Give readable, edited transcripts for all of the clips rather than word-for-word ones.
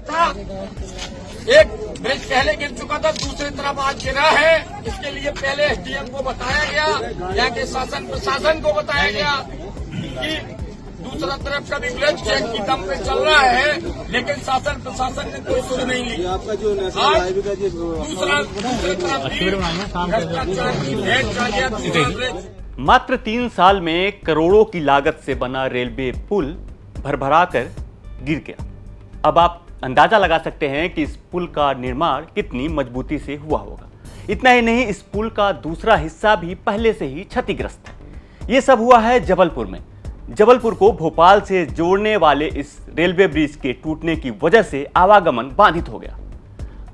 था, एक ब्रिज पहले गिर चुका था, दूसरी तरफ आज गिरा है। इसके लिए पहले एसडीएम को बताया गया, यहाँ के शासन प्रशासन को बताया गया कि दूसरा तरफ का भी ब्रिज चेक की दम पे चल रहा है, लेकिन शासन प्रशासन ने कोई सुध नहीं ली। जो दूसरी तरफ भी भ्रष्टाचार की भेंट चढ़ गया। मात्र 3 साल में करोड़ों की लागत से बना रेलवे पुल भरभरा कर गिर गया। अब आप अंदाजा लगा सकते हैं कि इस पुल का निर्माण कितनी मजबूती से हुआ होगा। इतना ही नहीं, इस पुल का दूसरा हिस्सा भी पहले से ही क्षतिग्रस्त है। ये सब हुआ है जबलपुर में। जबलपुर को भोपाल से जोड़ने वाले इस रेलवे ब्रिज के टूटने की वजह से आवागमन बाधित हो गया।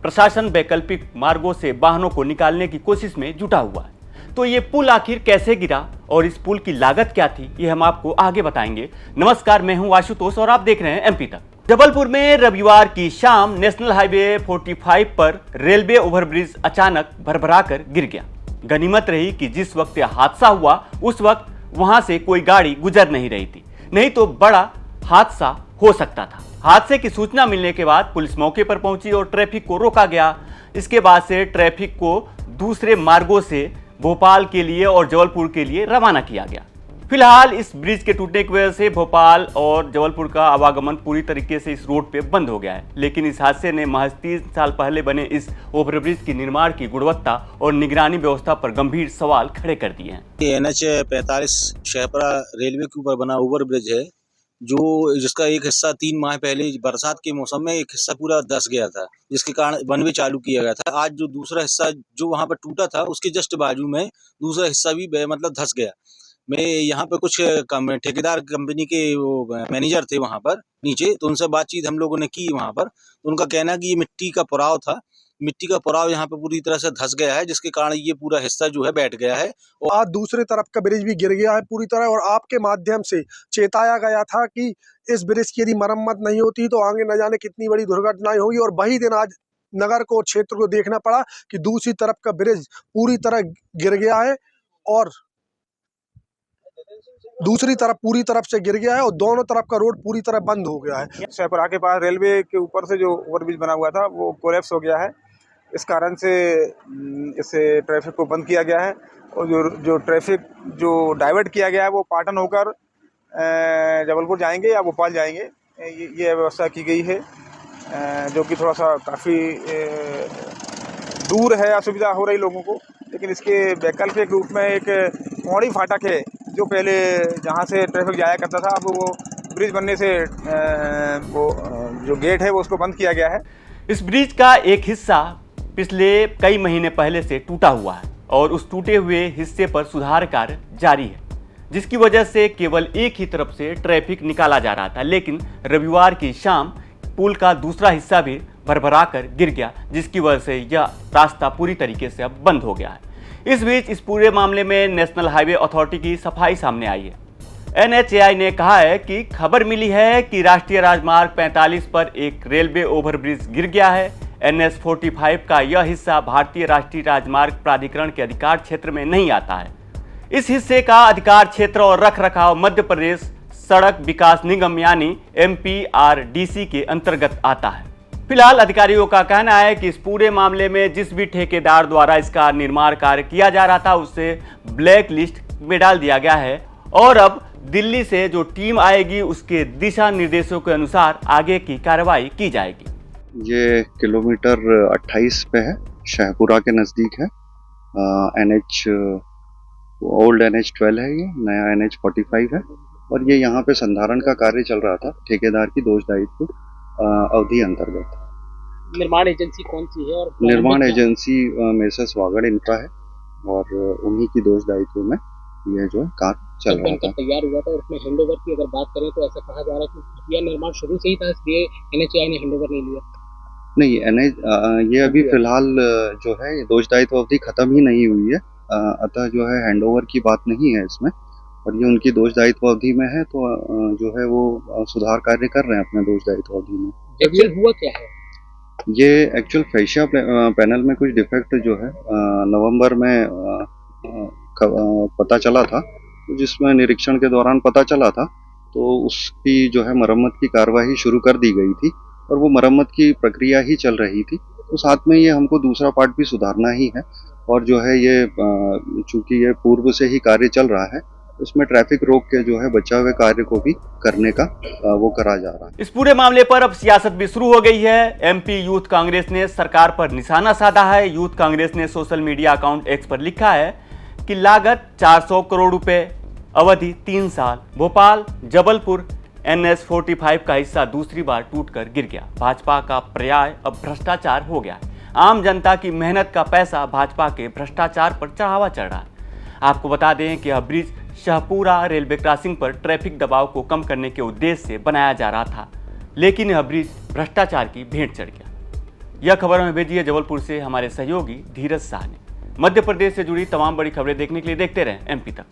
प्रशासन वैकल्पिक मार्गों से वाहनों को निकालने की कोशिश में जुटा हुआ है। तो ये पुल आखिर कैसे गिरा और इस पुल की लागत क्या थी, ये हम आपको आगे बताएंगे। नमस्कार, मैं हूं आशुतोष और आप देख रहे हैं एमपी तक। जबलपुर में रविवार की शाम नेशनल हाईवे 45 पर रेलवे ओवरब्रिज अचानक भरभराकर गिर गया। गनीमत रही कि जिस वक्त यह हादसा हुआ उस वक्त वहां से कोई गाड़ी गुजर नहीं रही थी, नहीं तो बड़ा हादसा हो सकता था। हादसे की सूचना मिलने के बाद पुलिस मौके पर पहुंची और ट्रैफिक को रोका गया। इसके बाद से ट्रैफिक को दूसरे मार्गों से भोपाल के लिए और जबलपुर के लिए रवाना किया गया। फिलहाल इस ब्रिज के टूटने की वजह से भोपाल और जबलपुर का आवागमन पूरी तरीके से इस रोड पे बंद हो गया है। लेकिन इस हादसे ने महज 3 साल पहले बने इस ओवरब्रिज की निर्माण की गुणवत्ता और निगरानी व्यवस्था पर गंभीर सवाल खड़े कर दिए हैं। NH 45 शहपुरा रेलवे के ऊपर बना ओवरब्रिज है, जिसका एक हिस्सा 3 माह पहले बरसात के मौसम में एक हिस्सा पूरा धंस गया था, जिसके कारण बनवे चालू किया गया था। आज जो दूसरा हिस्सा जो वहां पर टूटा था, उसके जस्ट बाजू में दूसरा हिस्सा भी मतलब धंस गया। मैं यहाँ पे कुछ ठेकेदार कंपनी के वो मैनेजर थे वहां पर नीचे, तो उनसे बातचीत हम लोगों ने की वहां पर। तो उनका कहना कि ये मिट्टी का पुराव था, मिट्टी का पुराव यहाँ पे पूरी तरह से धंस गया है, जिसके कारण ये पूरा हिस्सा जो है बैठ गया है। और आज दूसरी तरफ का ब्रिज भी गिर गया है पूरी तरह। और आपके माध्यम से चेताया गया था कि इस ब्रिज की यदि मरम्मत नहीं होती तो आगे न जाने कितनी बड़ी दुर्घटनाएं होगी। और वही दिन आज नगर को, क्षेत्र को देखना पड़ा कि दूसरी तरफ का ब्रिज पूरी तरह गिर गया है और दूसरी तरफ पूरी तरफ से गिर गया है और दोनों तरफ का रोड पूरी तरह बंद हो गया है। शहपुरा के पास रेलवे के ऊपर से जो ओवरब्रिज बना हुआ था वो कोलैप्स हो गया है। इस कारण से इसे ट्रैफिक को बंद किया गया है और जो ट्रैफिक जो डाइवर्ट किया गया है वो पाटन होकर जबलपुर जाएंगे या भोपाल जाएंगे, ये व्यवस्था की गई है, जो कि थोड़ा सा काफ़ी दूर है, असुविधा हो रही लोगों को। लेकिन इसके वैकल्पिक रूप में एक पौड़ी फाटक है, जो पहले जहाँ से ट्रैफिक जाया करता था, अब वो ब्रिज बनने से वो जो गेट है वो उसको बंद किया गया है। इस ब्रिज का एक हिस्सा पिछले कई महीने पहले से टूटा हुआ है और उस टूटे हुए हिस्से पर सुधार कार्य जारी है, जिसकी वजह से केवल एक ही तरफ से ट्रैफिक निकाला जा रहा था। लेकिन रविवार की शाम पुल का दूसरा हिस्सा भी भरभरा कर गिर गया, जिसकी वजह से यह रास्ता पूरी तरीके से अब बंद हो गया है। इस बीच इस पूरे मामले में नेशनल हाईवे अथॉरिटी की सफाई सामने आई है। NHAI ने कहा है कि खबर मिली है कि राष्ट्रीय राजमार्ग 45 पर एक रेलवे ओवरब्रिज गिर गया है। NH 45 का यह हिस्सा भारतीय राष्ट्रीय राजमार्ग प्राधिकरण के अधिकार क्षेत्र में नहीं आता है। इस हिस्से का अधिकार क्षेत्र और रख रखाव मध्य प्रदेश सड़क विकास निगम यानी MPRDC के अंतर्गत आता है। फिलहाल अधिकारियों का कहना है कि इस पूरे मामले में जिस भी ठेकेदार द्वारा इसका निर्माण कार्य किया जा रहा था उसे ब्लैक लिस्ट में डाल दिया गया है और अब दिल्ली से जो टीम आएगी उसके दिशा निर्देशों के अनुसार आगे की कार्रवाई की जाएगी। ये किलोमीटर 28 पे है, शहपुरा के नज़दीक है। ओल्ड NH 12 है, ये नया NH 45 है और ये यहाँ पे संधारण का कार्य चल रहा था ठेकेदार की दोष दायित्व अवधि अंतर्गत। निर्माण एजेंसी कौन सी है? और निर्माण एजेंसी मेसर्स वागड़ इंफ्रा है और उन्हीं की दोष दायित्व में यह जो कार्य चल रहा था। तैयार हुआ था और उसमें हैंडओवर की अगर बात करें तो ऐसा कहा जा रहा है कि यह निर्माण शुरू से ही था, इसलिए NHAI ने हैंडओवर नहीं लिया। नहीं, ये अभी फिलहाल जो है दोष दायित्व अवधि खत्म ही नहीं हुई है, अतः जो है हैंडओवर की बात नहीं है इसमें और ये उनकी दोष दायित्व अवधि में है, तो जो है वो सुधार कार्य कर रहे हैं अपने दोष दायित्व अवधि में। एक्चुअल हुआ क्या है? ये एक्चुअल फेशिया पैनल में कुछ डिफेक्ट जो है नवंबर में पता चला था, जिसमें निरीक्षण के दौरान पता चला था, तो उसकी जो है मरम्मत की कार्यवाही शुरू कर दी गई थी और वो मरम्मत की प्रक्रिया ही चल रही थी। तो साथ में ये हमको दूसरा पार्ट भी सुधारना ही है, और जो है ये चूँकि ये पूर्व से ही कार्य चल रहा है, इसमें ट्रैफिक रोक के जो है बचाव हुए कार्य को भी करने का वो करा जा रहा है। इस पूरे मामले पर अब सियासत भी शुरू हो गई है। एमपी यूथ कांग्रेस ने सरकार पर निशाना साधा है। यूथ कांग्रेस ने सोशल मीडिया अकाउंट एक्स पर लिखा है कि लागत 400 करोड़ रुपए, अवधि 3 साल। भोपाल जबलपुर NH-45 का हिस्सा दूसरी बार टूटकर गिर गया। भाजपा का पर्याय अब भ्रष्टाचार हो गया है। आम जनता की मेहनत का पैसा भाजपा के भ्रष्टाचार पर चढ़ावा चढ़ रहा है। आपको बता दें कि यह ब्रिज शाहपुरा रेलवे क्रॉसिंग पर ट्रैफिक दबाव को कम करने के उद्देश्य से बनाया जा रहा था, लेकिन यह ब्रिज भ्रष्टाचार की भेंट चढ़ गया। यह खबर हमें भेजी है जबलपुर से हमारे सहयोगी धीरज शाह ने। मध्य प्रदेश से जुड़ी तमाम बड़ी खबरें देखने के लिए देखते रहें MP तक।